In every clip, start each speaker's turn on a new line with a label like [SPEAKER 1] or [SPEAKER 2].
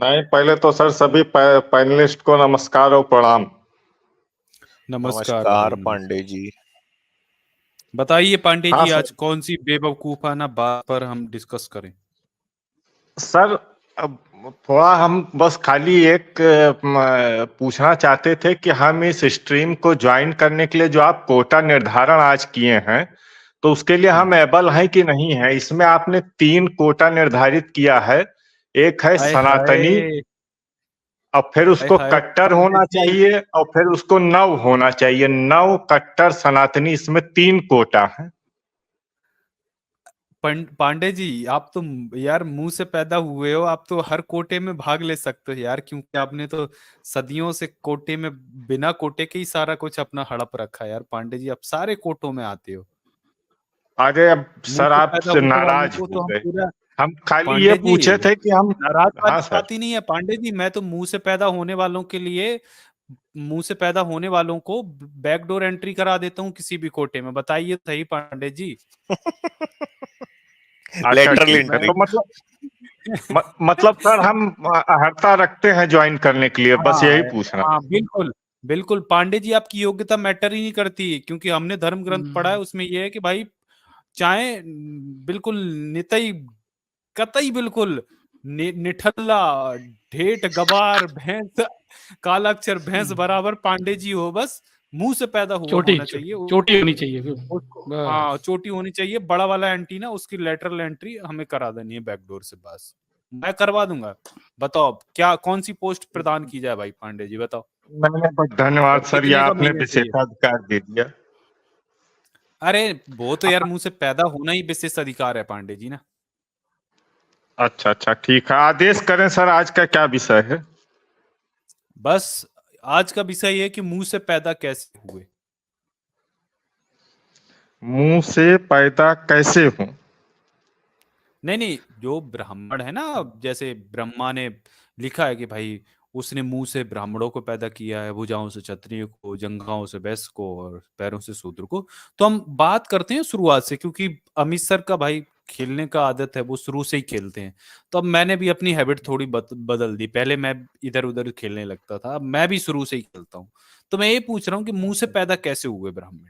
[SPEAKER 1] नहीं, पहले तो सर सभी पैनलिस्ट को नमस्कार और प्रणाम।
[SPEAKER 2] नमस्कार
[SPEAKER 3] नमस्कार
[SPEAKER 2] भाई।
[SPEAKER 3] पांडे जी।
[SPEAKER 2] बताइए पांडे
[SPEAKER 1] हाँ
[SPEAKER 2] जी,
[SPEAKER 1] सर।
[SPEAKER 2] आज कौन सी बेवकूफाना बात पर हम डिस्कस करें?
[SPEAKER 1] सर, अब थोड़ा हम बस खाली एक पूछना चाहते थे कि हम इस स्ट्रीम को ज्वाइन करने के लिए जो आप कोटा निर्धारण आज किए हैं, तो उसके लिए हम एबल हैं कि नहीं है। इसमें आपने 3 कोटा निर्धारित किया है। एक है
[SPEAKER 2] हाय
[SPEAKER 1] सनातनी,
[SPEAKER 2] हाय।
[SPEAKER 1] और फिर
[SPEAKER 2] हाय
[SPEAKER 1] उसको
[SPEAKER 2] हाय
[SPEAKER 1] कट्टर
[SPEAKER 2] पांडे
[SPEAKER 1] होना
[SPEAKER 2] जी।
[SPEAKER 1] चाहिए, और फिर उसको नव होना चाहिए। नव, कट्टर, सनातनी, इसमें 3 कोटा है।
[SPEAKER 2] पांडे जी, आप तो यार मुंह से पैदा हुए हो, आप तो हर कोटे में भाग ले सकते हो यार, क्योंकि आपने तो सदियों से कोटे में बिना कोटे के ही सारा कुछ अपना हड़प रखा है यार। पांडे जी, आप सारे कोटों में आते हो।
[SPEAKER 1] अरे अब
[SPEAKER 2] मुंह
[SPEAKER 1] सर
[SPEAKER 2] से
[SPEAKER 1] आप
[SPEAKER 2] पैदा
[SPEAKER 1] से
[SPEAKER 2] होने वालों
[SPEAKER 1] नाराज
[SPEAKER 2] को
[SPEAKER 1] हो
[SPEAKER 2] तो हम
[SPEAKER 1] गए।
[SPEAKER 2] पूरा।
[SPEAKER 1] हम खाली ये
[SPEAKER 2] पांडे जी,
[SPEAKER 1] पूछे थे कि हम।
[SPEAKER 2] नाराज
[SPEAKER 1] हाँ
[SPEAKER 2] वाली
[SPEAKER 1] सर।
[SPEAKER 2] बात ही नहीं है पांडे जी। मैं तो मुंह से पैदा होने वालों के लिए, मुंह से पैदा होने वालों को बैकडोर एंट्री करा देता हूँ किसी भी कोटे में। बताइए सही पांडे जी।
[SPEAKER 1] अच्छा
[SPEAKER 3] लेटरल
[SPEAKER 1] ठीक है,
[SPEAKER 2] मैं
[SPEAKER 3] एंट्री।
[SPEAKER 1] तो मतलब सर हम अहर्ता रखते हैं ज्वाइन करने के लिए, बस
[SPEAKER 2] हाँ
[SPEAKER 1] यही पूछना।
[SPEAKER 2] हाँ, बिल्कुल बिल्कुल पांडे जी, आपकी योग्यता मैटर ही नहीं करती, क्योंकि हमने धर्म ग्रंथ पढ़ा है। उसमें यह है कि भाई चाहे बिल्कुल नितई कतई बिल्कुल निठल्ला ढेठ गवार भैंस कालाक्षर भैंस बराबर पांडे जी हो, बस मुंह से पैदा हुआ
[SPEAKER 4] चोटी
[SPEAKER 2] होना चाहिए।
[SPEAKER 4] चोटी होनी चाहिए
[SPEAKER 2] उसको हाँ,
[SPEAKER 4] बस।
[SPEAKER 2] चोटी होनी चाहिए, बड़ा वाला एंटीना, उसकी लेटरल एंट्री हमें करा देनी है बैकडोर से, बस मैं करवा दूंगा। बताओ अब क्या, कौन सी पोस्ट प्रदान की जाए भाई पांडे जी, बताओ।
[SPEAKER 1] मैंने बस धन्यवाद
[SPEAKER 2] और
[SPEAKER 1] सर, ये
[SPEAKER 2] कितने का
[SPEAKER 1] आपने
[SPEAKER 2] महीने चाहिए?
[SPEAKER 1] विशेषाधिकार दे दिया।
[SPEAKER 2] अरे वो तो यार मुंह से पैदा होना ही विशेष अधिकार है पांडे जी ना।
[SPEAKER 1] अच्छा अच्छा ठीक है, आदेश करें सर, आज का क्या विषय है?
[SPEAKER 2] बस आज का विषय ये है कि मुंह से पैदा कैसे हुए।
[SPEAKER 1] मुंह से पैदा कैसे हूं?
[SPEAKER 2] नहीं नहीं, जो ब्राह्मण है ना, जैसे ब्रह्मा ने लिखा है कि भाई उसने मुंह से ब्राह्मणों को पैदा किया है, भुजाओं से क्षत्रिय को, जंघाओं से वैश्य को, और पैरों से शूद्र को। तो हम बात करते हैं शुरुआत से, क्योंकि अमित सर का भाई खेलने का आदत है, वो शुरू से ही खेलते हैं। तो अब मैंने भी अपनी हैबिट थोड़ी बदल दी। पहले मैं इधर उधर खेलने लगता था, अब मैं भी शुरू से ही खेलता हूँ। तो मैं ये पूछ रहा हूँ कि मुंह से पैदा कैसे हुए ब्राह्मण?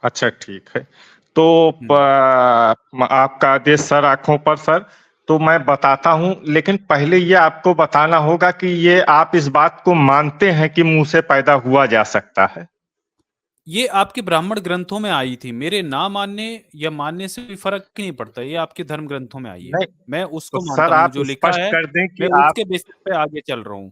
[SPEAKER 1] अच्छा ठीक है, तो
[SPEAKER 2] हम्म।
[SPEAKER 1] आपका आदेश सर, आंखों पर सर। तो मैं बताता हूं, लेकिन पहले ये आपको बताना होगा कि ये आप इस बात को मानते हैं कि मुंह से पैदा हुआ जा सकता है?
[SPEAKER 2] ये आपके ब्राह्मण ग्रंथों में आई थी, मेरे ना मानने या मानने से भी फर्क नहीं पड़ता, ये आपके धर्म ग्रंथों में आई है।
[SPEAKER 1] नहीं,
[SPEAKER 2] मैं
[SPEAKER 1] तो
[SPEAKER 2] उसको मानता
[SPEAKER 1] सर
[SPEAKER 2] हूँ
[SPEAKER 1] आप
[SPEAKER 2] जो लिखा
[SPEAKER 1] स्पष्ट
[SPEAKER 2] है,
[SPEAKER 1] कर दें
[SPEAKER 2] मैं
[SPEAKER 1] कि आप।
[SPEAKER 2] उसके बेसिस पे आगे चल रहा हूँ।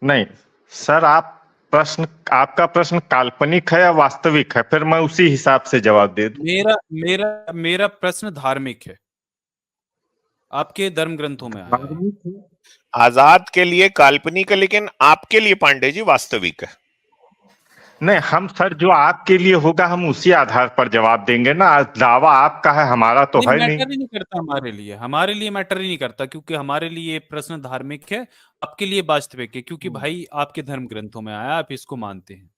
[SPEAKER 1] नहीं सर, आप प्रश्न, आपका प्रश्न काल्पनिक है या वास्तविक है, फिर मैं उसी हिसाब से जवाब दे दूं।
[SPEAKER 2] मेरा मेरा मेरा प्रश्न धार्मिक है, आपके धर्म ग्रंथों में आया है।
[SPEAKER 1] धार्मिक है।
[SPEAKER 3] आजाद के लिए काल्पनिक है, लेकिन आपके लिए पांडे जी वास्तविक है।
[SPEAKER 1] नहीं, हम सर जो आपके लिए होगा हम उसी आधार पर जवाब देंगे ना। दावा आपका है, हमारा तो
[SPEAKER 2] नहीं,
[SPEAKER 1] है नहीं।
[SPEAKER 2] मैटर ही नहीं करता हमारे लिए मैटर ही नहीं करता, क्योंकि हमारे लिए ये प्रश्न धार्मिक है, आपके लिए वास्तविक है, क्योंकि भाई आपके धर्म ग्रंथों में आया, आप इसको मानते हैं।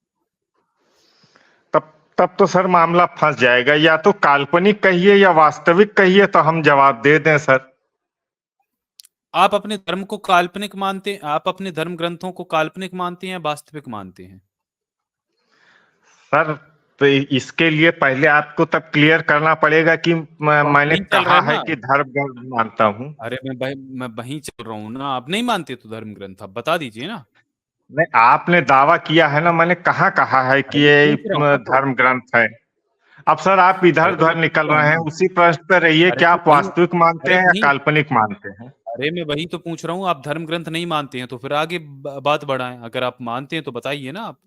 [SPEAKER 1] तब तब तो सर मामला फंस जाएगा। या तो काल्पनिक कहिए या वास्तविक कहिए, तो हम जवाब दे दें सर।
[SPEAKER 2] आप अपने धर्म को काल्पनिक मानते हैं, आप अपने धर्म ग्रंथों को काल्पनिक मानते हैं या वास्तविक मानते हैं?
[SPEAKER 1] सर, तो इसके लिए पहले आपको तब क्लियर करना पड़ेगा कि
[SPEAKER 2] तो हम
[SPEAKER 1] मैंने
[SPEAKER 2] वहीं चल रहे
[SPEAKER 1] कहा
[SPEAKER 2] हैं
[SPEAKER 1] है
[SPEAKER 2] ना।
[SPEAKER 1] कि धर्म ग्रंथ मानता हूं।
[SPEAKER 2] अरे मैं वहीं चल रहा हूँ ना। आप नहीं मानते तो धर्म ग्रंथ आप बता दीजिए ना।
[SPEAKER 1] नहीं, आपने दावा किया है ना, मैंने कहाँ कहा है
[SPEAKER 2] अरे
[SPEAKER 1] कि
[SPEAKER 2] मैं
[SPEAKER 1] ये
[SPEAKER 2] पूछ रहा हूँ ना तो।
[SPEAKER 1] धर्म ग्रंथ है। अब सर आप इधर
[SPEAKER 2] अरे तो मैं
[SPEAKER 1] उधर
[SPEAKER 2] पूछ
[SPEAKER 1] निकल
[SPEAKER 2] रहा हूँ
[SPEAKER 1] रहे हैं,
[SPEAKER 2] ना।
[SPEAKER 1] उसी प्रश्न पर रहिए।
[SPEAKER 2] अरे
[SPEAKER 1] क्या
[SPEAKER 2] तो
[SPEAKER 1] आप
[SPEAKER 2] वही
[SPEAKER 1] वास्तविक मानते
[SPEAKER 2] अरे
[SPEAKER 1] हैं या
[SPEAKER 2] वही
[SPEAKER 1] काल्पनिक मानते हैं?
[SPEAKER 2] अरे मैं वही तो पूछ रहा हूँ, आप धर्म ग्रंथ नहीं मानते हैं तो फिर आगे बात बढ़ाएं। अगर आप मानते हैं तो बताइए ना आप।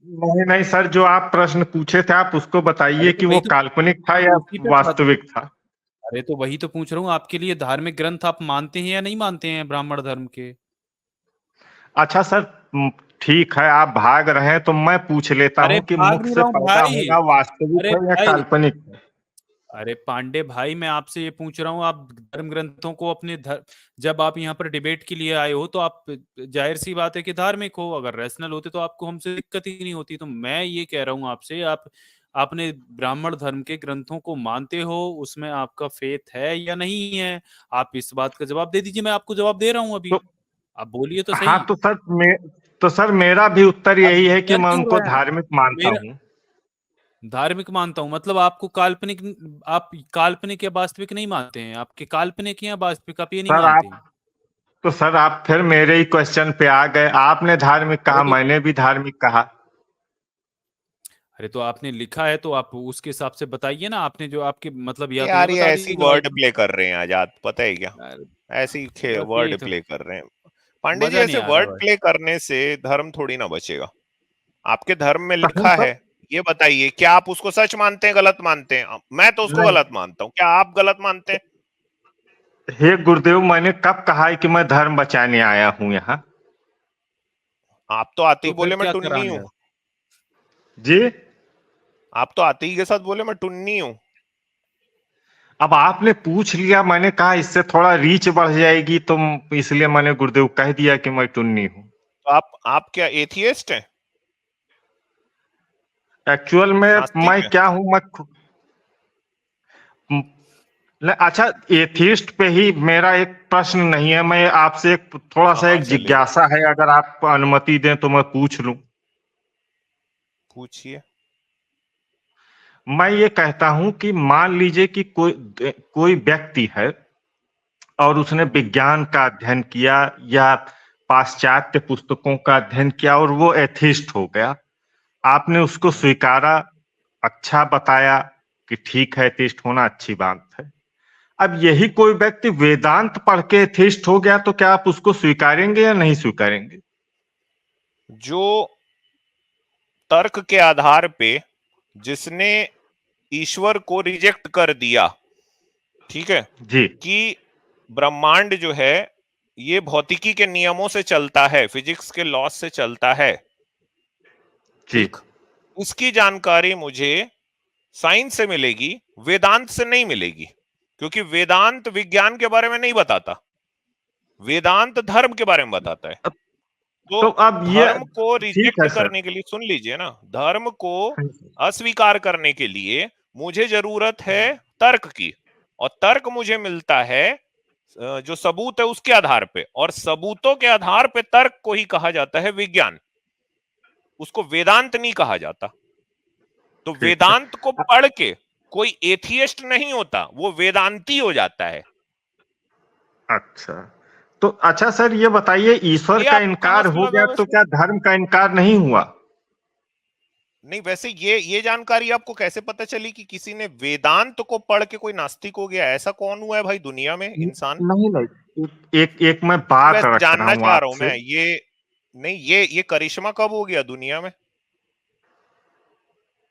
[SPEAKER 1] नहीं नहीं सर, जो आप प्रश्न पूछे थे आप उसको
[SPEAKER 2] अरे
[SPEAKER 1] बताइए
[SPEAKER 2] तो
[SPEAKER 1] कि
[SPEAKER 2] वही
[SPEAKER 1] वो
[SPEAKER 2] तो
[SPEAKER 1] काल्पनिक था या
[SPEAKER 2] उसी पे बात।
[SPEAKER 1] वास्तविक था।
[SPEAKER 2] अरे तो वही तो पूछ रहा हूँ, आपके लिए धार्मिक ग्रंथ आप मानते हैं या नहीं मानते हैं ब्राह्मण धर्म के?
[SPEAKER 1] अच्छा सर, ठीक है, आप भाग रहे हैं तो मैं पूछ लेता
[SPEAKER 2] अरे
[SPEAKER 1] हूं कि
[SPEAKER 2] भाग
[SPEAKER 1] मुख
[SPEAKER 2] नहीं
[SPEAKER 1] से
[SPEAKER 2] रहा हूँ
[SPEAKER 1] पैदा
[SPEAKER 2] भाई।
[SPEAKER 1] होना वास्तविक
[SPEAKER 2] अरे
[SPEAKER 1] है या
[SPEAKER 2] भाई,
[SPEAKER 1] काल्पनिक है?
[SPEAKER 2] अरे पांडे भाई, मैं आपसे ये पूछ रहा हूँ, आप धर्म ग्रंथों को अपने जब आप यहाँ पर डिबेट के लिए आए हो तो आप, जाहिर सी बात है कि धार्मिक हो। अगर रैशनल होते तो आपको हमसे दिक्कत ही नहीं होती। तो मैं ये कह रहा हूँ आपसे, आप आपने ब्राह्मण धर्म के ग्रंथों को मानते हो, उसमें आपका फेथ है या नहीं है? आप इस बात का जवाब दे दीजिए, मैं आपको जवाब दे रहा हूँ अभी।
[SPEAKER 1] तो
[SPEAKER 2] आप बोलिए तो
[SPEAKER 1] हाँ,
[SPEAKER 2] सही।
[SPEAKER 1] तो सर मेरा भी उत्तर
[SPEAKER 2] आप
[SPEAKER 1] यही है कि
[SPEAKER 2] डर
[SPEAKER 1] मैं
[SPEAKER 2] क्यों
[SPEAKER 1] उनको
[SPEAKER 2] रहे हैं?
[SPEAKER 1] धार्मिक मानता
[SPEAKER 2] मेरा
[SPEAKER 1] हूँ।
[SPEAKER 2] धार्मिक मानता हूँ मतलब आपको काल्पनिक, आप काल्पनिक या वास्तविक नहीं मानते हैं, आपके काल्पनिक या वास्तविक आप ये नहीं
[SPEAKER 1] सर
[SPEAKER 2] मानते
[SPEAKER 1] आप
[SPEAKER 2] हैं।
[SPEAKER 1] तो सर आप फिर मेरे ही क्वेश्चन पे आ गए। आपने धार्मिक
[SPEAKER 2] अरे
[SPEAKER 1] कहा,
[SPEAKER 2] तो
[SPEAKER 1] मैंने भी धार्मिक कहा।
[SPEAKER 2] अरे तो आपने लिखा है तो आप उसके हिसाब से बताइए ना, आपने जो आपके मतलब, या तो ये
[SPEAKER 3] यार ये
[SPEAKER 2] बता
[SPEAKER 3] ऐसी
[SPEAKER 2] दीजिए
[SPEAKER 3] वर्ड
[SPEAKER 2] गलत।
[SPEAKER 3] प्ले कर रहे हैं आजाद, पता है क्या?
[SPEAKER 2] यार
[SPEAKER 3] ऐसी
[SPEAKER 2] बस यही
[SPEAKER 3] वर्ड
[SPEAKER 2] तो,
[SPEAKER 3] प्ले कर रहे हैं पांडे जी।
[SPEAKER 2] मजा नहीं
[SPEAKER 3] ऐसे
[SPEAKER 2] आ रहा
[SPEAKER 3] वर्ड
[SPEAKER 2] भाई।
[SPEAKER 3] प्ले करने से धर्म थोड़ी ना बचेगा। आपके धर्म में
[SPEAKER 1] तो हम
[SPEAKER 3] लिखा है,
[SPEAKER 1] सब
[SPEAKER 3] ये बताइए क्या आप उसको सच मानते हैं, गलत मानते हैं? मैं तो उसको
[SPEAKER 1] नहीं।
[SPEAKER 3] गलत मानता हूँ, क्या आप गलत मानते हैं?
[SPEAKER 1] हे गुरुदेव, मैंने कब कहा है कि मैं धर्म बचाने आया हूँ यहाँ?
[SPEAKER 3] आप तो आते
[SPEAKER 2] तो
[SPEAKER 3] ही
[SPEAKER 2] फिर
[SPEAKER 3] बोले मैं
[SPEAKER 2] क्या
[SPEAKER 3] टुन्नी
[SPEAKER 2] कराने
[SPEAKER 3] हूँ।
[SPEAKER 2] आए?
[SPEAKER 1] जी।
[SPEAKER 3] आप तो आते ही के साथ बोले मैं टुन्नी हूँ।
[SPEAKER 1] अब आपने पूछ लिया, मैंने कहा इससे थोड़ा रीच बढ़ जाएगी, तो इसलिए मैंने गुरुदेव कह दिया कि मैं टुन्नी हूँ।
[SPEAKER 3] तो आप क्या एथियस्ट हैं?
[SPEAKER 1] एक्चुअल में
[SPEAKER 3] नास्तिक
[SPEAKER 1] मैं
[SPEAKER 3] हैं?
[SPEAKER 1] क्या हूँ, अच्छा, एथिस्ट पे ही मेरा एक प्रश्न नहीं है। मैं आपसे एक थोड़ा सा
[SPEAKER 3] हाँ
[SPEAKER 1] एक
[SPEAKER 3] चले जाओ,
[SPEAKER 1] जिज्ञासा है, अगर आप अनुमति दें तो मैं पूछ लूं।
[SPEAKER 3] पूछिए।
[SPEAKER 1] मैं ये कहता हूं कि मान लीजिए कि कोई कोई व्यक्ति है और उसने विज्ञान का अध्ययन किया या पाश्चात्य पुस्तकों का अध्ययन किया और वो एथिस्ट हो गया। आपने उसको स्वीकारा, अच्छा बताया कि ठीक है, एथिस्ट होना अच्छी बात है। अब यही कोई व्यक्ति वेदांत पढ़ के एथिस्ट हो गया, तो क्या आप उसको स्वीकारेंगे या नहीं स्वीकारेंगे?
[SPEAKER 3] जो तर्क के आधार पे जिसने ईश्वर को रिजेक्ट कर दिया, ठीक है,
[SPEAKER 1] जी।
[SPEAKER 3] कि ब्रह्मांड जो है ये भौतिकी के नियमों से चलता है, फिजिक्स के लॉ से चलता है,
[SPEAKER 1] जी।
[SPEAKER 3] ठीक, उसकी जानकारी मुझे साइंस से मिलेगी, वेदांत से नहीं मिलेगी। क्योंकि वेदांत विज्ञान के बारे में नहीं बताता, वेदांत धर्म के बारे में बताता है। तो
[SPEAKER 1] तो अब ये
[SPEAKER 3] धर्म को
[SPEAKER 1] ठीक
[SPEAKER 3] रिजेक्ट
[SPEAKER 1] है सर।
[SPEAKER 3] करने के लिए, सुन लीजिए ना, धर्म को अस्वीकार करने के लिए मुझे जरूरत है तर्क की, और तर्क मुझे मिलता है जो सबूत है उसके आधार पे, और सबूतों के आधार पे तर्क को ही कहा जाता है विज्ञान, उसको वेदांत नहीं कहा जाता। तो
[SPEAKER 1] ठीक है।
[SPEAKER 3] वेदांत को पढ़ के कोई एथियस्ट नहीं होता, वो वेदांती हो जाता है।
[SPEAKER 1] अच्छा, तो अच्छा सर ये बताइए, ईश्वर
[SPEAKER 3] ये
[SPEAKER 1] का
[SPEAKER 3] आपका
[SPEAKER 1] इनकार हो
[SPEAKER 3] मतलब है
[SPEAKER 1] गया तो
[SPEAKER 3] वैसे?
[SPEAKER 1] क्या धर्म का इनकार नहीं हुआ?
[SPEAKER 3] नहीं, वैसे ये जानकारी आपको कैसे पता चली कि किसी ने वेदांत को पढ़ के कोई नास्तिक हो गया? ऐसा कौन हुआ है भाई दुनिया में इंसान?
[SPEAKER 1] नहीं नहीं, एक मैं बात
[SPEAKER 3] वैसे
[SPEAKER 1] रख रहा
[SPEAKER 3] जानना
[SPEAKER 1] हूं
[SPEAKER 3] चाह रहा हूं
[SPEAKER 1] आपसे।
[SPEAKER 3] मैं, ये नहीं, ये करिश्मा कब हो गया दुनिया में?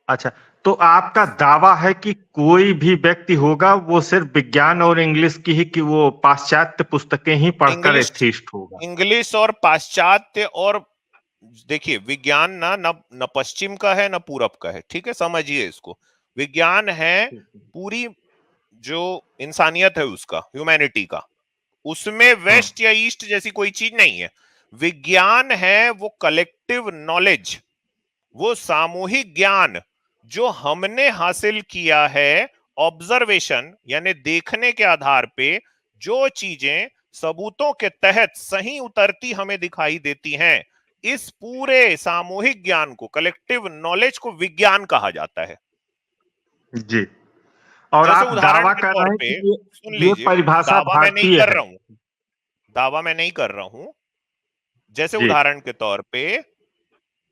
[SPEAKER 1] अच्छा, तो आपका दावा है कि कोई भी व्यक्ति होगा वो सिर्फ विज्ञान और इंग्लिश की ही, कि वो पाश्चात्य पुस्तकें ही पढ़कर
[SPEAKER 3] इंग्लिश,
[SPEAKER 1] एथिस्ट होगा?
[SPEAKER 3] इंग्लिश और पाश्चात्य, और देखिए विज्ञान ना न, न पश्चिम का है न पूरब का है, ठीक है, समझिए इसको। विज्ञान है पूरी जो इंसानियत है उसका, ह्यूमैनिटी का, उसमें
[SPEAKER 1] हम्म।
[SPEAKER 3] वेस्ट या ईस्ट जैसी कोई चीज नहीं है। विज्ञान है वो कलेक्टिव नॉलेज, वो सामूहिक ज्ञान जो हमने हासिल किया है ऑब्जर्वेशन, यानी देखने के आधार पे जो चीजें सबूतों के तहत सही उतरती हमें दिखाई देती हैं, इस पूरे सामूहिक ज्ञान को, कलेक्टिव नॉलेज को विज्ञान कहा जाता है।
[SPEAKER 1] जी। और
[SPEAKER 3] जैसे
[SPEAKER 1] आप
[SPEAKER 3] उदाहरण
[SPEAKER 1] दावा
[SPEAKER 3] के
[SPEAKER 1] कर
[SPEAKER 3] तौर
[SPEAKER 1] रहे हैं
[SPEAKER 3] पे,
[SPEAKER 1] कि
[SPEAKER 3] सुन
[SPEAKER 1] ये
[SPEAKER 3] लीजिए,
[SPEAKER 1] परिभाषा
[SPEAKER 3] दावा मैं नहीं
[SPEAKER 1] भारतीय
[SPEAKER 3] कर
[SPEAKER 1] है?
[SPEAKER 3] रहा हूं, दावा मैं नहीं कर रहा हूं, जैसे
[SPEAKER 1] जी।
[SPEAKER 3] उदाहरण के तौर पे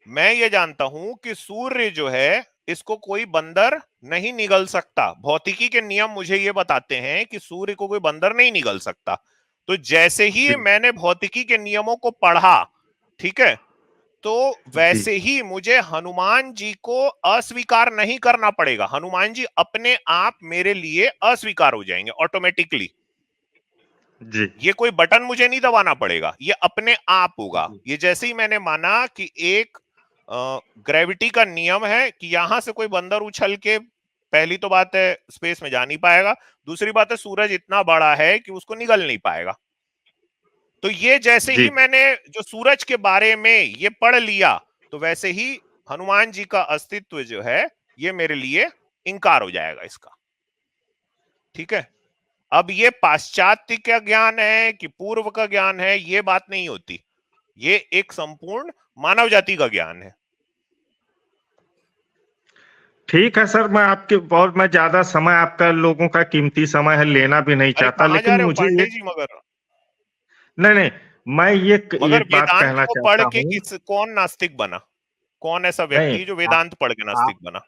[SPEAKER 3] मैं ये जानता हूं कि सूर्य जो है इसको कोई बंदर नहीं निगल सकता, भौतिकी के नियम मुझे ये बताते हैं कि सूर्य को कोई बंदर नहीं निगल सकता। तो जैसे ही
[SPEAKER 1] जी।
[SPEAKER 3] मैंने भौतिकी के नियमों को पढ़ा, ठीक है, तो
[SPEAKER 1] जी।
[SPEAKER 3] वैसे ही मुझे हनुमान जी को अस्वीकार नहीं करना पड़ेगा, हनुमान जी अपने आप मेरे लिए अस्वीकार हो जाएंगे ऑटोमेटिकली।
[SPEAKER 1] जी।
[SPEAKER 3] ये कोई बटन मुझे नहीं दबाना पड़ेगा, ये अपने आप होगा।
[SPEAKER 1] जी।
[SPEAKER 3] ये जैसे ही मैंने माना कि एक ग्रेविटी का नियम है कि यहां से कोई बंदर उछल के, पहली तो बात है स्पेस में जा नहीं पाएगा, दूसरी बात है सूरज इतना बड़ा है कि उसको निगल नहीं पाएगा। तो ये जैसे
[SPEAKER 1] जी।
[SPEAKER 3] ही मैंने जो सूरज के बारे में ये पढ़ लिया, तो वैसे ही हनुमान जी का अस्तित्व जो है ये मेरे लिए इंकार हो जाएगा इसका। ठीक है, अब ये पाश्चात्य का ज्ञान है कि पूर्व का ज्ञान है, ये बात नहीं होती, ये एक संपूर्ण मानव जाति का ज्ञान है।
[SPEAKER 1] ठीक है सर, मैं ज्यादा समय आपका, लोगों का कीमती समय है, लेना भी नहीं
[SPEAKER 3] अरे
[SPEAKER 1] चाहता,
[SPEAKER 3] कहाँ जा
[SPEAKER 1] लेकिन
[SPEAKER 3] रहे हो
[SPEAKER 1] मुझे
[SPEAKER 3] पांडे
[SPEAKER 1] एक,
[SPEAKER 3] जी? मगर
[SPEAKER 1] नहीं, मैं
[SPEAKER 3] मगर
[SPEAKER 1] एक बात
[SPEAKER 3] वेदांत
[SPEAKER 1] कहना
[SPEAKER 3] को पढ़
[SPEAKER 1] चाहता
[SPEAKER 3] के
[SPEAKER 1] हूँ।
[SPEAKER 3] कौन नास्तिक बना? कौन ऐसा
[SPEAKER 1] नहीं,
[SPEAKER 3] व्यक्ति जो वेदांत पढ़ के नास्तिक
[SPEAKER 1] आप,
[SPEAKER 3] बना?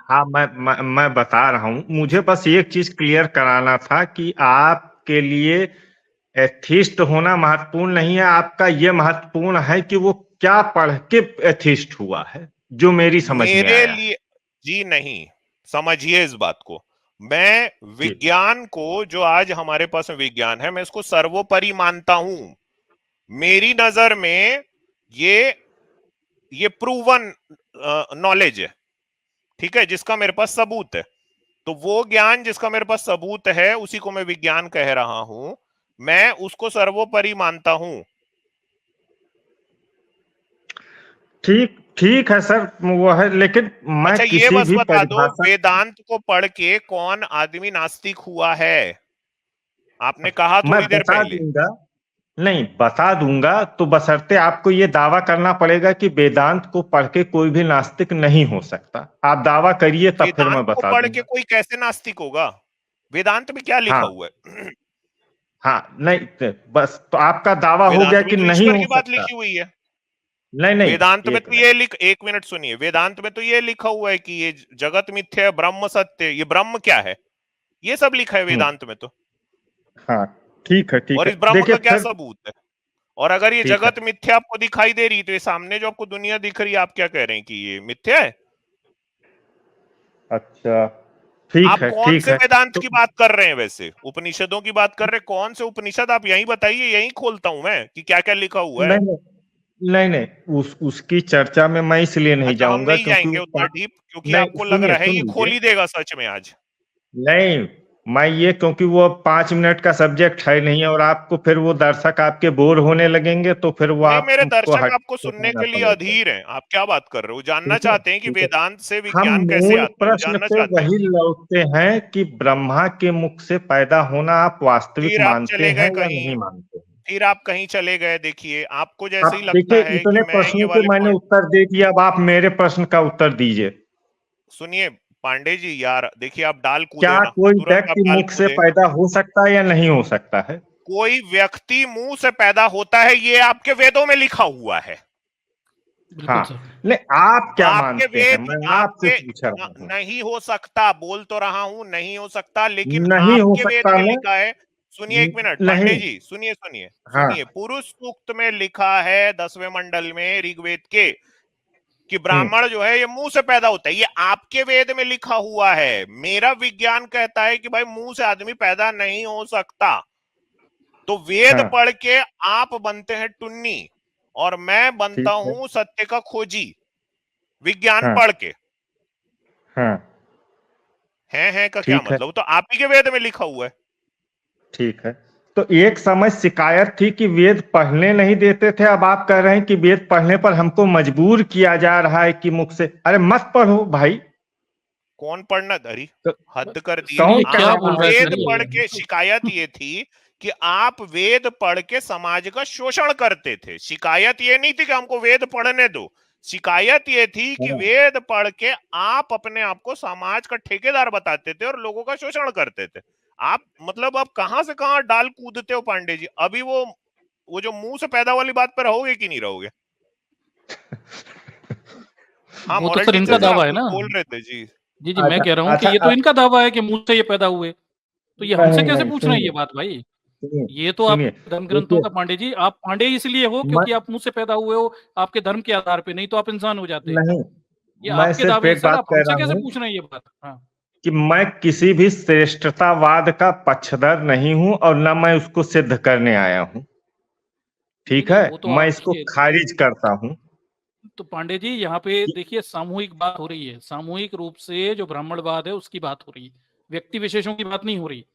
[SPEAKER 1] हाँ, मैं बता रहा हूँ, मुझे बस एक चीज क्लियर कराना था कि आपके लिए एथिस्ट होना महत्वपूर्ण नहीं है, आपका ये महत्वपूर्ण है कि वो क्या पढ़ के एथिस्ट हुआ है, जो मेरी समझ में
[SPEAKER 3] मेरे
[SPEAKER 1] आया है।
[SPEAKER 3] लिए जी नहीं, समझिए इस बात को। मैं
[SPEAKER 1] जी,
[SPEAKER 3] विज्ञान को, जो आज हमारे पास में विज्ञान है, मैं इसको सर्वोपरि मानता हूं। मेरी नजर में ये प्रूवन नॉलेज है, ठीक है, जिसका मेरे पास सबूत है। तो वो ज्ञान जिसका मेरे पास सबूत है, उसी को मैं विज्ञान कह रहा हूं, मैं उसको सर्वोपरि मानता हूं।
[SPEAKER 1] ठीक ठीक है सर, वो है, लेकिन मैं
[SPEAKER 3] अच्छा ये
[SPEAKER 1] किसी
[SPEAKER 3] बस
[SPEAKER 1] भी
[SPEAKER 3] बता दो,
[SPEAKER 1] परिभाषा,
[SPEAKER 3] वेदांत को पढ़ के कौन आदमी नास्तिक हुआ है? आपने कहा
[SPEAKER 1] मैं
[SPEAKER 3] थोड़ी देर
[SPEAKER 1] बता
[SPEAKER 3] पहले।
[SPEAKER 1] दूंगा, नहीं बता दूंगा, तो बशर्ते आपको ये दावा करना पड़ेगा कि वेदांत को पढ़ के कोई भी नास्तिक नहीं हो सकता। आप दावा करिए, तब फिर
[SPEAKER 3] वेदांत
[SPEAKER 1] मैं
[SPEAKER 3] को
[SPEAKER 1] बता
[SPEAKER 3] पढ़ के
[SPEAKER 1] दूंगा।
[SPEAKER 3] कोई कैसे नास्तिक होगा? वेदांत में क्या लिखा
[SPEAKER 1] हाँ,
[SPEAKER 3] हुआ है?
[SPEAKER 1] हाँ, नहीं, बस तो आपका दावा हो गया
[SPEAKER 3] वेदांत में
[SPEAKER 1] कि
[SPEAKER 3] तो
[SPEAKER 1] नहीं
[SPEAKER 3] ईश्वर
[SPEAKER 1] हो
[SPEAKER 3] की बात
[SPEAKER 1] सकता।
[SPEAKER 3] लिखी हुई है।
[SPEAKER 1] नहीं, नहीं,
[SPEAKER 3] वेदांत में
[SPEAKER 1] एक
[SPEAKER 3] तो
[SPEAKER 1] मिनट।
[SPEAKER 3] ये एक मिनट सुनिए, वेदांत में तो ये लिखा हुआ है कि ये जगत मिथ्या है, ब्रह्म सत्य। ये ब्रह्म क्या है, ये सब लिखा है
[SPEAKER 1] हम्म,
[SPEAKER 3] वेदांत में तो।
[SPEAKER 1] हाँ, ठीक है, ठीक
[SPEAKER 3] और
[SPEAKER 1] है,
[SPEAKER 3] इस ब्रह्म
[SPEAKER 1] देखिए
[SPEAKER 3] का क्या
[SPEAKER 1] फिर,
[SPEAKER 3] सबूत है? और अगर ये
[SPEAKER 1] ठीक है,
[SPEAKER 3] जगत मिथ्या आपको दिखाई दे रही, तो ये सामने जो आपको दुनिया दिख रही है, आप क्या कह रहे हैं कि ये मिथ्या है?
[SPEAKER 1] अच्छा, ठीक
[SPEAKER 3] आप
[SPEAKER 1] है,
[SPEAKER 3] कौन
[SPEAKER 1] ठीक
[SPEAKER 3] से
[SPEAKER 1] है,
[SPEAKER 3] वेदांत
[SPEAKER 1] तो
[SPEAKER 3] की बात कर रहे हैं? वैसे उपनिषदों की बात कर रहे हैं? कौन से उपनिषद? आप यहीं बताइए, यहीं खोलता हूं मैं कि क्या क्या लिखा हुआ है।
[SPEAKER 1] नहीं, नहीं, नहीं, उसकी चर्चा में मैं इसलिए नहीं
[SPEAKER 3] अच्छा, हम
[SPEAKER 1] जाऊंगा
[SPEAKER 3] नहीं
[SPEAKER 1] क्योंकि
[SPEAKER 3] जाएंगे उतना डीप, क्योंकि
[SPEAKER 1] नहीं,
[SPEAKER 3] आपको लग
[SPEAKER 1] सुनिए,
[SPEAKER 3] रहा है
[SPEAKER 1] सुन
[SPEAKER 3] ये खोल
[SPEAKER 1] लीजिए,
[SPEAKER 3] ही देगा सच में आज।
[SPEAKER 1] नहीं, मैं ये, क्योंकि वो 5 मिनट का सब्जेक्ट है नहीं, और आपको फिर वो दर्शक आपके बोर होने लगेंगे, तो फिर वो
[SPEAKER 3] नहीं, मेरे
[SPEAKER 1] आपको
[SPEAKER 3] दर्शक आपको सुनने
[SPEAKER 1] हटाना
[SPEAKER 3] के लिए
[SPEAKER 1] पड़ेगा।
[SPEAKER 3] अधीर हैं। आप क्या बात कर रहे हो? जानना
[SPEAKER 1] ठीक है,
[SPEAKER 3] चाहते हैं कि
[SPEAKER 1] ठीक है,
[SPEAKER 3] वेदांत से
[SPEAKER 1] हम
[SPEAKER 3] विज्ञान कैसे
[SPEAKER 1] मूल
[SPEAKER 3] आता है, वो
[SPEAKER 1] प्रश्न
[SPEAKER 3] जानना
[SPEAKER 1] पे
[SPEAKER 3] चाहते हैं।
[SPEAKER 1] वही लौटते हैं कि ब्रह्मा के मुख से पैदा होना आप वास्तविक
[SPEAKER 3] फिर आप
[SPEAKER 1] मानते
[SPEAKER 3] चले गए
[SPEAKER 1] हैं या
[SPEAKER 3] कहीं,
[SPEAKER 1] नहीं मानते हैं?
[SPEAKER 3] फिर आप कहीं चले गए। देखिए, आपको जैसे
[SPEAKER 1] अब
[SPEAKER 3] ही
[SPEAKER 1] देखिए,
[SPEAKER 3] लगता है कि
[SPEAKER 1] इतने
[SPEAKER 3] मैं ये
[SPEAKER 1] प्रश्नों के
[SPEAKER 3] वाले
[SPEAKER 1] मैंने
[SPEAKER 3] पॉइंट,
[SPEAKER 1] उत्तर दे दिया, अब आप मेरे प्रश्न का उत्तर दीजिए।
[SPEAKER 3] सुनिए पांडे जी, यार देखिए, आप डाल कूदे
[SPEAKER 1] क्या
[SPEAKER 3] ना,
[SPEAKER 1] कोई
[SPEAKER 3] तुरंत आप
[SPEAKER 1] व्यक्ति
[SPEAKER 3] डाल
[SPEAKER 1] मुख से
[SPEAKER 3] कूदे।
[SPEAKER 1] पैदा हो सकता है या नहीं हो सकता है?
[SPEAKER 3] कोई व्यक्ति मुंह से पैदा होता है, ये आपके वेदों में लिखा हुआ है।
[SPEAKER 4] बिल्कुल
[SPEAKER 1] हाँ,
[SPEAKER 4] सर।
[SPEAKER 1] नहीं, आप क्या
[SPEAKER 3] आपके
[SPEAKER 1] मानते हैं,
[SPEAKER 3] वेद,
[SPEAKER 1] मैं आपसे
[SPEAKER 3] आपके
[SPEAKER 1] पूछ रहा हूँ।
[SPEAKER 3] नहीं हो सकता, बोल तो रहा हूं नहीं हो सकता, लेकिन
[SPEAKER 1] नहीं हो
[SPEAKER 3] आपके वेद
[SPEAKER 1] सकता
[SPEAKER 3] में
[SPEAKER 1] ना?
[SPEAKER 3] लिखा है। सुनिए एक मिनट
[SPEAKER 1] नहीं,
[SPEAKER 3] पांडे जी, सुनिए सुनिए
[SPEAKER 1] हाँ,
[SPEAKER 3] सुनिए, पुरुष सूक्त में लिखा है 10वें मंडल में ऋग्वेद के, कि
[SPEAKER 1] हम्म,
[SPEAKER 3] ब्राह्मण जो है ये मुंह से पैदा होता है। ये आपके वेद में लिखा हुआ है। मेरा विज्ञान कहता है कि भाई मुंह से आदमी पैदा नहीं हो सकता। तो वेद
[SPEAKER 1] हाँ,
[SPEAKER 3] पढ़ के आप बनते हैं टुन्नी, और मैं बनता
[SPEAKER 1] ठीक है,
[SPEAKER 3] हूं सत्य का खोजी, विज्ञान
[SPEAKER 1] हाँ,
[SPEAKER 3] पढ़ के।
[SPEAKER 1] हाँ,
[SPEAKER 3] है का क्या
[SPEAKER 1] ठीक है,
[SPEAKER 3] मतलब? तो आप ही के वेद में लिखा हुआ है।
[SPEAKER 1] ठीक है। तो एक समय शिकायत थी कि वेद पढ़ने नहीं देते थे, अब आप कह रहे हैं कि वेद पढ़ने पर हमको मजबूर किया जा रहा है कि मुख से, अरे मत पढ़ो भाई।
[SPEAKER 3] कौन पढ़ना धरी?
[SPEAKER 1] तो
[SPEAKER 3] हद कर दिया।
[SPEAKER 4] सर
[SPEAKER 1] कौन
[SPEAKER 4] ये
[SPEAKER 1] कह
[SPEAKER 4] क्या
[SPEAKER 3] आप
[SPEAKER 4] बोल
[SPEAKER 1] रहा
[SPEAKER 4] रहा
[SPEAKER 1] है
[SPEAKER 4] है
[SPEAKER 1] कि
[SPEAKER 4] सर
[SPEAKER 3] वेद
[SPEAKER 1] मुख
[SPEAKER 3] पढ़
[SPEAKER 4] ये?
[SPEAKER 3] के, शिकायत ये थी कि आप वेद पढ़ के समाज का शोषण करते थे। शिकायत ये नहीं थी कि हमको वेद पढ़ने दो, शिकायत ये थी कि
[SPEAKER 1] हाँ,
[SPEAKER 3] वेद पढ़ के आप अपने आप को समाज का ठेकेदार बताते थे और लोगों का शोषण करते थे। आप मतलब आप कहां से कहां डाल कूदते हो पांडे जी। अभी वो जो मुंह से पैदा वाली बात पर रहोगे कि नहीं रहोगे? हाँ,
[SPEAKER 4] वो तो
[SPEAKER 3] मॉरल
[SPEAKER 4] सर
[SPEAKER 3] टीचर
[SPEAKER 4] इनका
[SPEAKER 3] सर, आप
[SPEAKER 4] दावा है
[SPEAKER 3] कुछ
[SPEAKER 4] ना।
[SPEAKER 3] बोल रहे थे जी।
[SPEAKER 4] जी जी, मैं
[SPEAKER 1] अच्छा,
[SPEAKER 4] कह रहा हूँ कि
[SPEAKER 1] अच्छा,
[SPEAKER 4] ये तो इनका दावा है कि मुंह से ये पैदा हुए। तो ये हमसे
[SPEAKER 1] नहीं,
[SPEAKER 4] कैसे
[SPEAKER 1] नहीं,
[SPEAKER 4] पूछ रहे हैं ये
[SPEAKER 1] सुनिए,
[SPEAKER 4] बात भाई?
[SPEAKER 1] सुनिए,
[SPEAKER 4] ये तो
[SPEAKER 1] सुनिए,
[SPEAKER 4] आपके धर्म ग्रंथों
[SPEAKER 1] देखिए,
[SPEAKER 4] का पांडे जी, आप पांडे इसलिए हो
[SPEAKER 1] मैं,
[SPEAKER 4] क्योंकि आप मुंह से पैदा हुए हो आपके धर्म के आधार पे, नहीं तो आप इंसान हो जाते।
[SPEAKER 1] नहीं,
[SPEAKER 4] ये
[SPEAKER 1] मैं
[SPEAKER 4] आपके
[SPEAKER 1] सिर्फ
[SPEAKER 4] दावे हैं
[SPEAKER 1] एक
[SPEAKER 4] सर,
[SPEAKER 1] बात
[SPEAKER 4] आप
[SPEAKER 1] कह
[SPEAKER 4] हमसे
[SPEAKER 1] रहा
[SPEAKER 4] कैसे
[SPEAKER 1] हूँ
[SPEAKER 4] पूछ रहे हैं ये बात? हाँ
[SPEAKER 1] कि मैं किसी भी श्रेष्ठतावाद का पक्षधर नहीं हूं, और न मैं उसको सिद्ध करने आया हूं।
[SPEAKER 4] नहीं
[SPEAKER 1] ठीक
[SPEAKER 4] नहीं,
[SPEAKER 1] है,
[SPEAKER 4] वो तो
[SPEAKER 1] मैं
[SPEAKER 4] आप
[SPEAKER 1] इसको
[SPEAKER 4] देखिए।
[SPEAKER 1] खारिज करता हूं
[SPEAKER 4] तो पांडे जी यहाँ पे
[SPEAKER 1] कि
[SPEAKER 4] देखिए, सामूहिक बात हो रही है, सामूहिक रूप से जो ब्राह्मणवाद है उसकी बात हो रही है, व्यक्ति विशेषों की बात नहीं हो रही।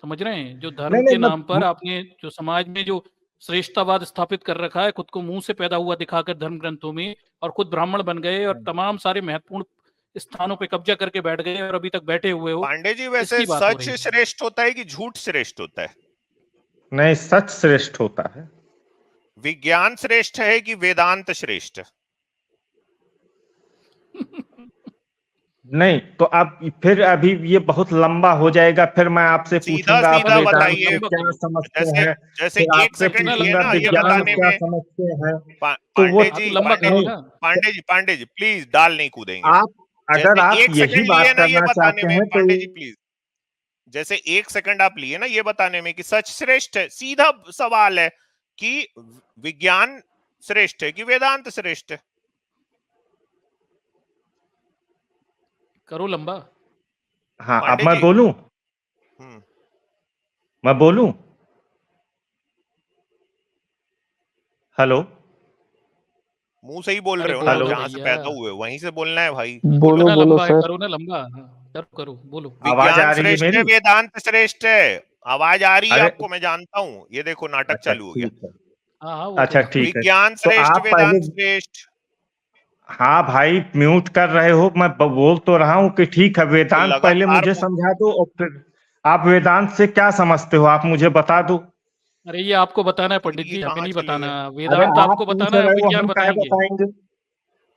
[SPEAKER 4] समझ रहे हैं? जो
[SPEAKER 1] नहीं,
[SPEAKER 4] धर्म
[SPEAKER 1] नहीं,
[SPEAKER 4] के नाम पर
[SPEAKER 1] मैं,
[SPEAKER 4] आपने जो समाज में जो श्रेष्ठतावाद स्थापित कर रखा है, खुद को मुंह से पैदा हुआ दिखाकर धर्म ग्रंथों में, और खुद ब्राह्मण बन गए और तमाम सारे महत्वपूर्ण स्थानों पे कब्जा करके बैठ गए और अभी तक बैठे हुए हो।
[SPEAKER 3] पांडे जी वैसे
[SPEAKER 4] इसकी बात हो
[SPEAKER 3] सच
[SPEAKER 4] रही है।
[SPEAKER 3] श्रेष्ठ होता है कि झूठ श्रेष्ठ होता है?
[SPEAKER 1] नहीं, सच श्रेष्ठ होता है।
[SPEAKER 3] विज्ञान श्रेष्ठ है कि वेदांत श्रेष्ठ?
[SPEAKER 1] नहीं तो अब फिर अभी ये बहुत लंबा हो जाएगा, फिर मैं आपसे
[SPEAKER 3] सीधा
[SPEAKER 1] पूछूंगा आप
[SPEAKER 3] सीधा
[SPEAKER 1] वेदांत
[SPEAKER 3] बताइए।
[SPEAKER 1] में क्या समझते
[SPEAKER 3] जैसे
[SPEAKER 1] हैं,
[SPEAKER 3] जैसे
[SPEAKER 1] फिर
[SPEAKER 3] एक
[SPEAKER 1] आपसे
[SPEAKER 3] सेकंड लिए
[SPEAKER 1] पूछूंगा
[SPEAKER 3] ना ये
[SPEAKER 1] विज्ञान
[SPEAKER 3] बताने
[SPEAKER 1] क्या
[SPEAKER 3] में।
[SPEAKER 1] समझते हैं। तो वो
[SPEAKER 3] पांडे
[SPEAKER 4] हाँ,
[SPEAKER 3] जी
[SPEAKER 4] तो लंबा करो ना।
[SPEAKER 3] पांडे जी प्लीज डाल नहीं कूदेंगे।
[SPEAKER 1] आप अगर
[SPEAKER 3] जैसे
[SPEAKER 1] आप
[SPEAKER 3] एक
[SPEAKER 1] यही
[SPEAKER 3] सेकंड
[SPEAKER 1] बात
[SPEAKER 3] लिए ना ये
[SPEAKER 1] करना
[SPEAKER 3] बताने
[SPEAKER 1] चाहते
[SPEAKER 3] में,
[SPEAKER 1] हैं तो
[SPEAKER 3] पांडे जी प्लीज, जैसे एक सेकंड आप लिए ना ये बताने में कि सच श्रेष्ठ है, सीधा सवाल है कि विज्ञान श्रेष्ठ है कि वेदांत श्रेष्ठ है?
[SPEAKER 4] करो लंबा।
[SPEAKER 1] हाँ, अब
[SPEAKER 3] पांडे
[SPEAKER 1] मैं
[SPEAKER 3] जी।
[SPEAKER 1] बोलूं, मैं बोलूं? हेलो,
[SPEAKER 3] मुंह से ही बोल
[SPEAKER 4] अरे
[SPEAKER 3] रहे हो ना,
[SPEAKER 1] हेलो।
[SPEAKER 3] जहां से
[SPEAKER 4] भैया,
[SPEAKER 3] पैदा हुए वहीं से बोलना है भाई।
[SPEAKER 4] बोलो ना
[SPEAKER 5] बोलो
[SPEAKER 4] लंबा है,
[SPEAKER 5] सर।
[SPEAKER 4] करो ना लंबा। हाँ, करो करो, बोलो।
[SPEAKER 1] आवाज आ
[SPEAKER 3] विज्ञान
[SPEAKER 1] रही है
[SPEAKER 3] श्रेष्ठ है,
[SPEAKER 1] मेरी?
[SPEAKER 3] वेदांत श्रेष्ठ है? आवाज आ रही है
[SPEAKER 1] अरे
[SPEAKER 3] आपको? मैं जानता हूं, ये देखो नाटक
[SPEAKER 1] अच्छा
[SPEAKER 3] चालू हो गया।
[SPEAKER 1] ठीक है,
[SPEAKER 4] हाँ हाँ, वो तो
[SPEAKER 1] अच्छा ठीक है।
[SPEAKER 3] विज्ञान
[SPEAKER 1] तो
[SPEAKER 3] श्रेष्ठ,
[SPEAKER 1] आप
[SPEAKER 3] वेदांत
[SPEAKER 1] पहले,
[SPEAKER 3] श्रेष्ठ।
[SPEAKER 1] हाँ भाई म्यूट कर रहे हो, मैं बोल तो रहा हूँ कि ठीक है,
[SPEAKER 3] तो
[SPEAKER 1] वेदांत पहले
[SPEAKER 3] लगातार
[SPEAKER 1] मुझे समझा दो और फिर आप वेदांत से क्या समझते हो आप मुझे बता दो।
[SPEAKER 4] अरे ये आपको बताना है पंडित
[SPEAKER 3] ये
[SPEAKER 4] जी, हमें
[SPEAKER 3] कहाँ
[SPEAKER 4] नहीं
[SPEAKER 3] चले
[SPEAKER 4] बताना।
[SPEAKER 3] गए?
[SPEAKER 1] अरे
[SPEAKER 4] वेदांत
[SPEAKER 1] आप
[SPEAKER 4] आपको
[SPEAKER 1] पूछ
[SPEAKER 4] बताना है,
[SPEAKER 1] रहे हो,
[SPEAKER 4] विज्ञान
[SPEAKER 1] हम क्या
[SPEAKER 4] बताएंगे।
[SPEAKER 1] बताएंगे?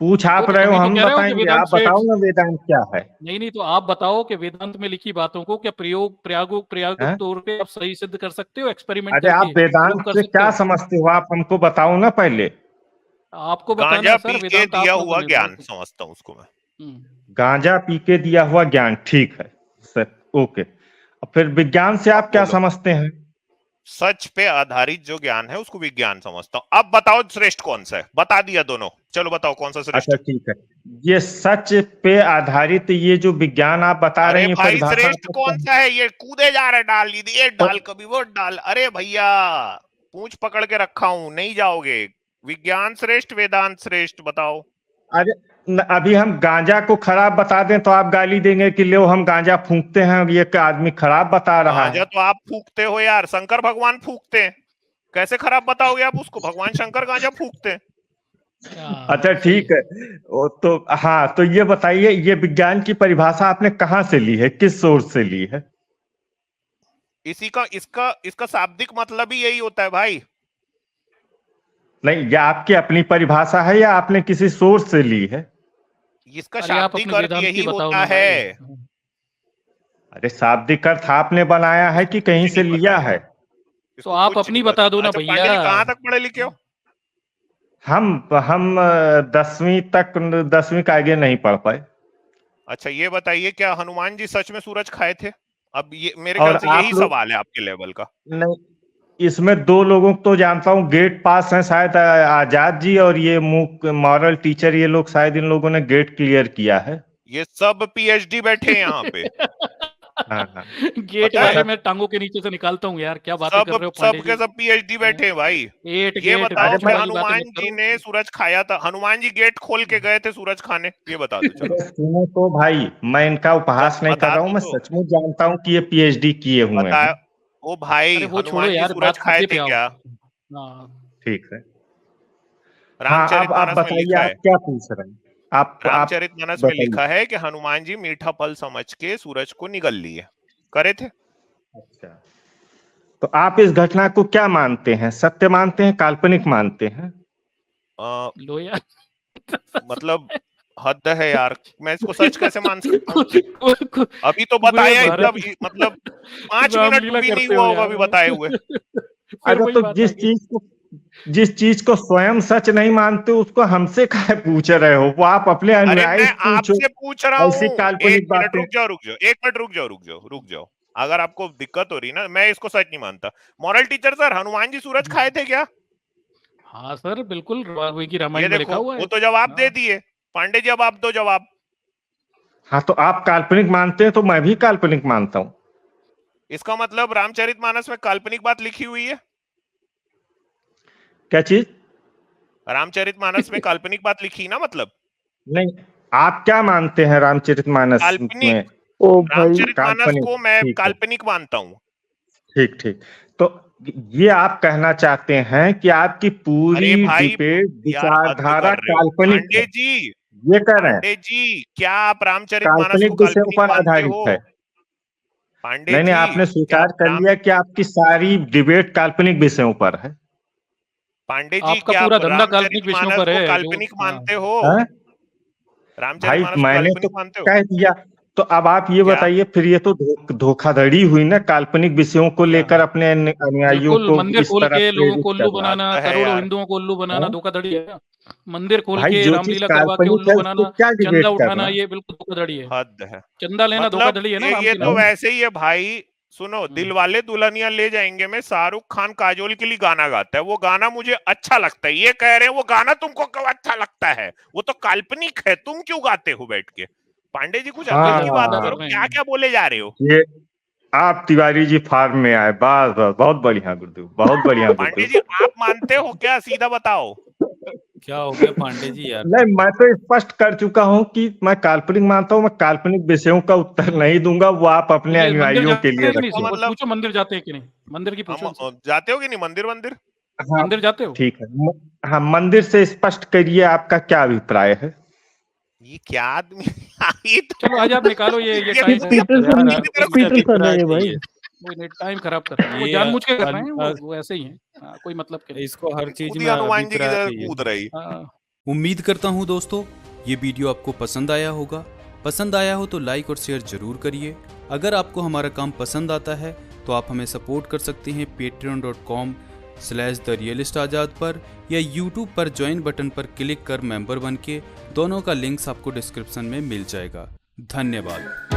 [SPEAKER 1] पूछ आप
[SPEAKER 4] तो
[SPEAKER 1] रहे हो,
[SPEAKER 4] तभी तो
[SPEAKER 1] हम
[SPEAKER 4] कह रहे हो कि
[SPEAKER 1] बताएंगे,
[SPEAKER 4] वेदांत
[SPEAKER 1] आप बताओ
[SPEAKER 4] श्रेष्ठ।
[SPEAKER 1] ना वेदांत क्या है।
[SPEAKER 4] नहीं नहीं, तो आप बताओ कि वेदांत में लिखी बातों को क्या प्रयाग
[SPEAKER 1] हैं?
[SPEAKER 4] तौर पे आप सही सिद्ध कर सकते हो, एक्सपेरिमेंट
[SPEAKER 1] अरे आप
[SPEAKER 4] करके प्रूव
[SPEAKER 1] वेदांत
[SPEAKER 4] कर
[SPEAKER 1] से
[SPEAKER 4] सकते
[SPEAKER 1] क्या
[SPEAKER 4] हो?
[SPEAKER 1] समझते हो आप हमको बताओ ना पहले।
[SPEAKER 4] आपको बताना
[SPEAKER 3] गांजा
[SPEAKER 4] है सर,
[SPEAKER 3] पी के
[SPEAKER 4] वेदांत
[SPEAKER 3] दिया
[SPEAKER 4] आप ना
[SPEAKER 3] हुआ
[SPEAKER 4] बोले तो।
[SPEAKER 3] ज्ञान समझता हूं उसको मैं।
[SPEAKER 1] गांजा पी के दिया हुआ ज्ञान, ठीक है सर, ओके। अब फिर विज्ञान से
[SPEAKER 3] अब
[SPEAKER 1] आप क्या
[SPEAKER 3] बोलो।
[SPEAKER 1] समझते हैं?
[SPEAKER 3] सच पे आधारित जो ज्ञान है उसको विज्ञान समझता हूं। अब बताओ श्रेष्ठ कौन सा है? बता दिया दोनों, चलो बताओ कौन सा श्रेष्ठ
[SPEAKER 1] अच्छा
[SPEAKER 3] है?
[SPEAKER 1] ठीक है, ये सच पे आधारित ये जो विज्ञान आप बता रहे
[SPEAKER 3] अरे
[SPEAKER 1] हैं, ये
[SPEAKER 3] भाई
[SPEAKER 1] परिभाषा
[SPEAKER 3] श्रेष्ठ
[SPEAKER 1] आपको
[SPEAKER 3] कौन सा है? ये कूदे जा रहा है, डाल ये डाल कभी वो डाल। अरे भैया पूंछ पकड़ के रखा हूं, नहीं जाओगे। विज्ञान श्रेष्ठ, वेदांत श्रेष्ठ, बताओ।
[SPEAKER 1] अरे अभी हम गांजा को खराब बता दें तो आप गाली देंगे कि लो हम गांजा फूंकते हैं, ये आदमी खराब बता रहा
[SPEAKER 3] गांजा
[SPEAKER 1] है।
[SPEAKER 3] तो आप फूकते हो यार, शंकर भगवान फूकते हैं, कैसे खराब बताओगे आप उसको? भगवान शंकर गांजा फूकते हैं।
[SPEAKER 1] अच्छा
[SPEAKER 4] सही
[SPEAKER 1] ठीक है, तो हाँ, तो ये बताइए, ये विज्ञान की परिभाषा आपने कहाँ से ली है, किस सोर्स से ली है?
[SPEAKER 3] इसी का इसका इसका शाब्दिक मतलब ही यही होता है भाई।
[SPEAKER 1] नहीं, ये आपकी अपनी परिभाषा है या आपने किसी सोर्स से ली है?
[SPEAKER 3] इसका
[SPEAKER 4] अरे आप
[SPEAKER 3] शाब्दिक
[SPEAKER 4] अपने
[SPEAKER 3] अर्थ
[SPEAKER 4] वेदांत की
[SPEAKER 3] यही
[SPEAKER 4] बताओ
[SPEAKER 3] होता
[SPEAKER 4] ना
[SPEAKER 3] है।
[SPEAKER 4] भाई।
[SPEAKER 1] अरे शाब्दिक अर्थ आपने बनाया है कि कहीं
[SPEAKER 3] मुझे
[SPEAKER 1] से
[SPEAKER 3] नहीं पता
[SPEAKER 1] लिया
[SPEAKER 3] है,
[SPEAKER 1] है?
[SPEAKER 4] तो
[SPEAKER 3] इसको
[SPEAKER 4] आप
[SPEAKER 3] कुछ
[SPEAKER 4] अपनी
[SPEAKER 3] नहीं
[SPEAKER 4] बता दो
[SPEAKER 3] पता।
[SPEAKER 4] ना
[SPEAKER 3] अच्छा
[SPEAKER 4] भैया।
[SPEAKER 3] पांडे जी कहाँ तक पढ़े लिखे हो?
[SPEAKER 1] हम 10वीं तक, 10वीं का आगे नहीं पढ़ पाए।
[SPEAKER 3] अच्छा ये बताइए, क्या हनुमान जी सच में सूरज खाए थे? अब ये मेरे
[SPEAKER 1] और
[SPEAKER 3] ख्याल से
[SPEAKER 1] आप
[SPEAKER 3] यही
[SPEAKER 1] लोग,
[SPEAKER 3] सवाल है आपके लेवल का।
[SPEAKER 1] नहीं, इसमें दो लोगों को तो जानता हूँ गेट पास हैं, शायद आजाद जी और ये मॉरल टीचर, ये लोग शायद, इन लोगों ने गेट क्लियर किया है।
[SPEAKER 3] ये सब पीएचडी बैठे हैं यहाँ पे।
[SPEAKER 1] हाँ हाँ।
[SPEAKER 4] गेट
[SPEAKER 3] पता है?
[SPEAKER 4] वाले मैं टांगों के नीचे से निकालता हूँ यार, क्या बातें कर
[SPEAKER 3] सब
[SPEAKER 4] रहे हो पांडे
[SPEAKER 3] सब
[SPEAKER 4] जी।
[SPEAKER 3] के सब पीएचडी बैठे हैं भाई।
[SPEAKER 4] गेट
[SPEAKER 3] ये
[SPEAKER 4] गेट
[SPEAKER 3] बताओ
[SPEAKER 1] अरे
[SPEAKER 3] कि
[SPEAKER 1] मैं,
[SPEAKER 4] वाली बातें
[SPEAKER 3] हनुमान
[SPEAKER 4] मत
[SPEAKER 3] जी
[SPEAKER 4] करो।
[SPEAKER 3] ने सूरज खाया था? हनुमान जी गेट खोल के गए थे सूरज खाने? ये बता दो चलो।
[SPEAKER 1] अरे सुनो तो भाई, मैं इनका उपहास नहीं कर
[SPEAKER 3] बता
[SPEAKER 1] रहा हूँ,
[SPEAKER 3] दो
[SPEAKER 1] मैं
[SPEAKER 3] तो।
[SPEAKER 1] सचमुच जानता हूँ कि ये पीएचडी किए हुए
[SPEAKER 3] बता।
[SPEAKER 1] हैं।
[SPEAKER 3] ओ भाई
[SPEAKER 4] अरे वो छोड़ो
[SPEAKER 3] हनुमान जी
[SPEAKER 4] यार,
[SPEAKER 3] सूरज
[SPEAKER 4] बात
[SPEAKER 3] खाए
[SPEAKER 4] मुद्दे
[SPEAKER 3] थे
[SPEAKER 4] पे आओ।
[SPEAKER 3] क्या?
[SPEAKER 4] हाँ,
[SPEAKER 1] ठीक है। हाँ, अब आप
[SPEAKER 3] रामचरितमानस में
[SPEAKER 1] बताइए,
[SPEAKER 3] लिखा
[SPEAKER 1] आप
[SPEAKER 3] है।
[SPEAKER 1] क्या पूछ रहे हैं? आप
[SPEAKER 3] रामचरितमानस में
[SPEAKER 1] बताइए।
[SPEAKER 3] लिखा है कि हनुमान जी मीठा फल समझ के सूरज को निगल लिए, करे थे।
[SPEAKER 1] अच्छा, तो आप इस घटना को क्या मानते हैं, सत्य मानते हैं, काल्पनिक मानते हैं?
[SPEAKER 4] लो यार।
[SPEAKER 3] मतलब हद है यार, मैं इसको सच कैसे मान सकता हूँ? अभी तो
[SPEAKER 4] पूरे
[SPEAKER 3] बताया
[SPEAKER 4] भारत
[SPEAKER 3] एकदम, मतलब 5 मिनट
[SPEAKER 4] रामलीला
[SPEAKER 3] भी नहीं
[SPEAKER 4] करते
[SPEAKER 3] हुआ
[SPEAKER 4] हो
[SPEAKER 3] होगा
[SPEAKER 4] यार।
[SPEAKER 3] अभी बताए हुए।
[SPEAKER 4] फिर
[SPEAKER 1] अच्छा,
[SPEAKER 4] वही
[SPEAKER 1] तो
[SPEAKER 4] बात आ गई।
[SPEAKER 1] जिस चीज को स्वयं सच नहीं मानते उसको हमसे काहे पूछ रहे हो? वो आप अपने
[SPEAKER 3] अरे
[SPEAKER 1] अनुयायी
[SPEAKER 3] मैं
[SPEAKER 1] से पूछो,
[SPEAKER 3] आपसे पूछ रहा
[SPEAKER 1] ऐसी
[SPEAKER 3] हूँ। एक
[SPEAKER 1] काल्पनिक
[SPEAKER 3] मिनट
[SPEAKER 1] बातें।
[SPEAKER 3] रुक जाओ, रुक जाओ, एक मिनट रुक जाओ। अगर आपको दिक्कत हो रही ना, मैं इसको सच नहीं मानता। Moral teacher sir, Hanuman ji सूरज खाए थे क्या?
[SPEAKER 4] हाँ सर, बिल्कुल वाल्मीकि
[SPEAKER 3] ये
[SPEAKER 4] रामायण में लिखा
[SPEAKER 3] देखो
[SPEAKER 4] हुआ है।
[SPEAKER 3] वो तो जवाब दे
[SPEAKER 4] हाँ।
[SPEAKER 3] दिए। पांडे जी अब आप दो जवाब।
[SPEAKER 1] हाँ, तो आप काल्पनिक मानते हैं तो मैं भी काल्पनिक मानता हूँ।
[SPEAKER 3] इसका मतलब रामचरितमानस में काल्पनिक बात लिखी हुई है?
[SPEAKER 1] क्या चीज?
[SPEAKER 3] रामचरितमानस में काल्पनिक बात लिखी ना, मतलब
[SPEAKER 1] नहीं, आप क्या मानते हैं रामचरितमानस
[SPEAKER 3] काल्पनिक।
[SPEAKER 1] में?
[SPEAKER 5] ओ भाई,
[SPEAKER 3] रामचरितमानस
[SPEAKER 1] काल्पनिक,
[SPEAKER 3] को मैं
[SPEAKER 1] ठीक है,
[SPEAKER 3] काल्पनिक मानता हूँ।
[SPEAKER 1] ठीक ठीक। तो ये आप कहना चाहते हैं कि आपकी पूरी
[SPEAKER 3] अरे भाई
[SPEAKER 1] डिबेट
[SPEAKER 3] यार हद
[SPEAKER 1] विचारधारा
[SPEAKER 3] कर रहे हो
[SPEAKER 1] काल्पनिक है?
[SPEAKER 3] पांडे जी।
[SPEAKER 1] ये कह रहे हैं
[SPEAKER 3] पांडे जी, क्या आप रामचरितमानस
[SPEAKER 1] काल्पनिक
[SPEAKER 3] को
[SPEAKER 1] विषयों
[SPEAKER 3] काल्पनिक
[SPEAKER 1] पर
[SPEAKER 3] मानते
[SPEAKER 1] आधारित
[SPEAKER 3] हो?
[SPEAKER 1] है।
[SPEAKER 3] पांडे
[SPEAKER 1] नहीं
[SPEAKER 3] जी,
[SPEAKER 1] आपने
[SPEAKER 3] क्या
[SPEAKER 1] स्वीकार
[SPEAKER 3] आप
[SPEAKER 1] कर लिया कि आपकी सारी डिबेट काल्पनिक विषयों पर है।
[SPEAKER 3] पांडे जी,
[SPEAKER 4] आपका
[SPEAKER 3] क्या
[SPEAKER 4] पूरा
[SPEAKER 3] आप
[SPEAKER 4] धंधा काल्पनिक विषयों
[SPEAKER 3] रामचरितमानस
[SPEAKER 4] पर
[SPEAKER 3] को
[SPEAKER 4] है,
[SPEAKER 3] काल्पनिक
[SPEAKER 4] हाँ।
[SPEAKER 3] मानते हो?
[SPEAKER 1] हैं? भाई
[SPEAKER 3] रामचरितमानस को
[SPEAKER 1] मैंने तो
[SPEAKER 3] काल्पनिक मानते हो?
[SPEAKER 1] कह दिया, तो अब आप ये
[SPEAKER 3] क्या?
[SPEAKER 1] बताइए, फिर ये तो धोखाधड़ी हुई ना, काल्पनिक विषयों को
[SPEAKER 3] क्या?
[SPEAKER 1] लेकर अपने अनुयायियों
[SPEAKER 4] बिल्कुल,
[SPEAKER 1] को
[SPEAKER 4] मंदिर
[SPEAKER 1] इस
[SPEAKER 4] खोल
[SPEAKER 1] तरह
[SPEAKER 4] के लोगों
[SPEAKER 1] प्रेरित
[SPEAKER 4] को उल्लू
[SPEAKER 1] कर रहा है।
[SPEAKER 4] बनाना,
[SPEAKER 3] हद है
[SPEAKER 4] करोड़ों
[SPEAKER 3] यार।
[SPEAKER 4] हिंदुओं को उल्लू बनाना
[SPEAKER 1] हाँ?
[SPEAKER 4] धोखाधड़ी है ना। मंदिर खोल
[SPEAKER 1] भाई
[SPEAKER 4] के
[SPEAKER 1] जो चीज
[SPEAKER 4] रामलीला करवा के
[SPEAKER 1] काल्पनिक
[SPEAKER 4] उल्लू
[SPEAKER 1] है उसको
[SPEAKER 4] बनाना,
[SPEAKER 1] क्या डिबेट
[SPEAKER 4] चंदा उठाना,
[SPEAKER 1] करना।
[SPEAKER 4] ये बिल्कुल धोखाधड़ी है।
[SPEAKER 3] हद है।
[SPEAKER 4] चंदा लेना
[SPEAKER 3] मतलब
[SPEAKER 4] धोखाधड़ी है ना राम
[SPEAKER 3] ये
[SPEAKER 4] के
[SPEAKER 3] तो
[SPEAKER 4] नाम।
[SPEAKER 3] वैसे ही है भाई। सुनो, दिलवाले दुल्हनिया ले जाएंगे में शाहरुख खान काजोल के लिए गाना गाता है, वो गाना मुझे अच्छा लगता है। ये कह रहे हैं वो गाना तुमको क्यों अच्छा लगता है? वो तो काल्पनिक है, तुम क्यों गाते हो बैठ के? पांडे जी, कुछ अकल की बात
[SPEAKER 4] धंधा
[SPEAKER 3] करो,
[SPEAKER 4] कर रहे
[SPEAKER 3] क्या
[SPEAKER 4] हैं।
[SPEAKER 3] क्या बोले जा रहे हो?
[SPEAKER 1] ये आप तिवारी जी फार्म में आए, बस बस, बहुत बढ़िया गुरुदेव, बहुत बढ़िया
[SPEAKER 3] पांडे
[SPEAKER 1] गुरुदेव।
[SPEAKER 3] जी, आप मानते हो क्या? सीधा बताओ।
[SPEAKER 2] क्या हो गया पांडे जी यार?
[SPEAKER 1] नहीं, मैं तो स्पष्ट कर चुका हूं कि मैं काल्पनिक मानता हूं। मैं काल्पनिक विषयों का उत्तर नहीं दूंगा, वो आप अपने
[SPEAKER 4] ये मंदिर
[SPEAKER 1] अनुयायियों के
[SPEAKER 4] जाते
[SPEAKER 1] लिए
[SPEAKER 4] हैं कि नहीं?
[SPEAKER 3] इसका
[SPEAKER 1] रखें।
[SPEAKER 3] मतलब
[SPEAKER 4] पूछो मंदिर जाते हैं कि नहीं, मंदिर की पूछो इनसे।
[SPEAKER 3] हम जाते हो कि नहीं मंदिर? मंदिर
[SPEAKER 1] हाँ
[SPEAKER 4] मंदिर जाते हो?
[SPEAKER 1] ठीक है। हाँ, मंदिर से स्पष्ट करिए आपका क्या अभिप्राय है।
[SPEAKER 3] ये क्या आदमी ये तो
[SPEAKER 4] चलो आजाद निकालो ये
[SPEAKER 3] ये
[SPEAKER 4] टाइम
[SPEAKER 3] तो
[SPEAKER 4] खराब कर रहे
[SPEAKER 2] यार
[SPEAKER 4] हैं।
[SPEAKER 2] आपको
[SPEAKER 3] तरफ
[SPEAKER 2] क्या
[SPEAKER 3] से
[SPEAKER 2] अभिप्राय
[SPEAKER 5] है भाई।
[SPEAKER 2] चाहिए?
[SPEAKER 4] कोई टाइम खराब कर रहे हैं, वो
[SPEAKER 2] ये
[SPEAKER 4] जानबूझ के कर रहे हैं,
[SPEAKER 2] अन-
[SPEAKER 4] वो ऐसे ही है। हाँ, कोई मतलब के नहीं।
[SPEAKER 2] इसको हर चीज
[SPEAKER 3] खुद ही
[SPEAKER 2] में
[SPEAKER 3] हनुमान जी की
[SPEAKER 2] अभिप्राय
[SPEAKER 3] तरह
[SPEAKER 2] चाहिए।
[SPEAKER 3] कूद रही।
[SPEAKER 4] हाँ।
[SPEAKER 2] उम्मीद करता हूँ दोस्तों ये वीडियो आपको पसंद आया होगा। पसंद आया हो तो लाइक और शेयर जरूर करिए। अगर आपको हमारा काम पसंद आता है तो आप हमें सपोर्ट कर सकते हैं patreon.com/therealistazad पर, या YouTube पर ज्वाइन बटन पर क्लिक कर मेंबर बन के। दोनों का लिंक्स आपको डिस्क्रिप्शन में मिल जाएगा। धन्यवाद।